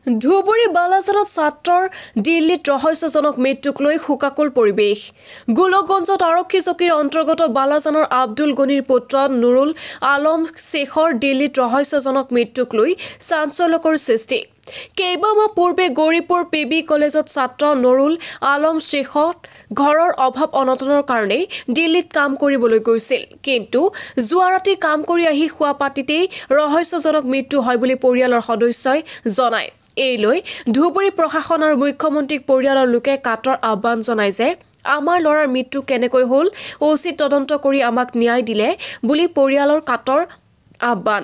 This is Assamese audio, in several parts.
ধুবুৰী বালাজানত ছাত্ৰৰ দিল্লীত ৰহস্যজনক মৃত্যুক লৈ শোকাকুল পৰিৱেশ। গোলকগঞ্জত আৰক্ষী চকীৰ অন্তৰ্গত বালাজানৰ আব্দুল গনিৰ পুত্ৰ নুৰুল আলম শ্বেখৰ দিল্লীত ৰহস্যজনক মৃত্যুক লৈ চাঞ্চল্যকৰ সৃষ্টি। কেইবামাহ পূৰ্বে গৌৰীপুৰ PB কলেজত ছাত্ৰ নুৰুল আলম শ্বেখত ঘৰৰ অভাৱ অনটনৰ কাৰণে দিল্লীত কাম কৰিবলৈ গৈছিল। কিন্তু যোৱা ৰাতি কাম কৰি আহি খোৱা পাতিতেই ৰহস্যজনক মৃত্যু হয় বুলি পৰিয়ালৰ সদস্যই জনায়। এই লৈ ধুবুৰী প্ৰশাসন আৰু মুখ্যমন্ত্ৰীক পৰিয়ালৰ লোকে কাটৰ আহ্বান জনায় যে আমাৰ ল'ৰাৰ মৃত্যু কেনেকৈ হ'ল উচিত তদন্ত কৰি আমাক ন্যায় দিলে বুলি পৰিয়ালৰ কাটৰ আহ্বান।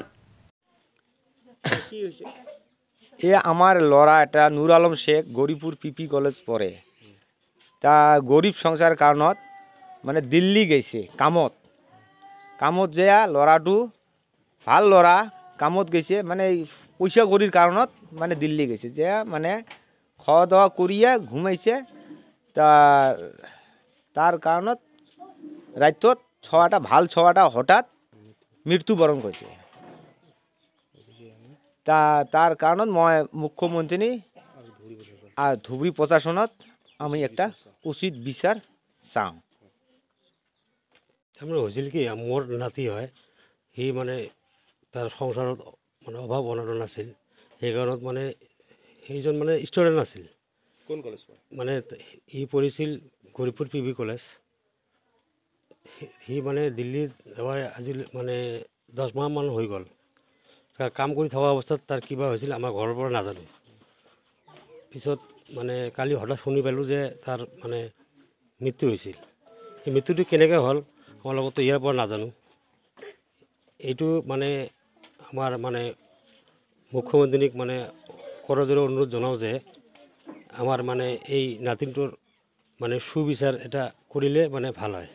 আমার লড়া এটা নুর আলম শেখ গৌরীপুর PP কলেজ পড়ে তা গরিব সংসার কারণত মানে দিল্লী গেছে কামত যেয়া লড়াটো ভাল লড়া কামত গেছে মানে পয়সা করির কারণত মানে দিল্লী গেছে যে মানে খাওয়া দাওয়া করিয়া ঘুমাইছে তার কারণত রাতত ছটা হঠাৎ মৃত্যুবরণ করেছে। তার কারণত মই মুখ্যমন্ত্রী আর ধুবুৰী প্ৰশাসনত আমি একটা উচিত বিচাৰ চাওঁ। তাৰমানে হৈছিল কি মোৰ নাতি হয় সি মানে তাৰ সংসাৰত মানে অভাৱ অনাটন আছিল সেইকাৰণত মানে সেইজন মানে ষ্টুডেণ্ট আছিল। কোন কলেজ মানে সি পঢ়িছিল গৌৰীপুৰ PB কলেজ। সি মানে দিল্লীত এবাৰ আজি মানে 10 মাহমান হৈ গ'ল। তাৰ কাম কৰি থকা অৱস্থাত তাৰ কিবা হৈছিল আমাৰ ঘৰৰ পৰা নাজানো। পিছত মানে কালি হঠাৎ শুনি পালোঁ যে তাৰ মানে মৃত্যু হৈছিল। এই মৃত্যুটো কেনেকৈ হ'ল আমাৰ লগতো ইয়াৰ পৰা নাজানো। এইটো মানে আমাৰ মানে মুখ্যমন্ত্ৰীক মানে কৰজোৰে অনুৰোধ জনাওঁ যে আমাৰ মানে এই নাতিনটোৰ মানে সুবিচাৰ এটা কৰিলে মানে ভাল হয়।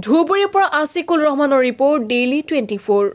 ধুবুৰীৰ পৰা আছিকুল ৰহমানৰ ৰিপৰ্ট ডেইলি 24।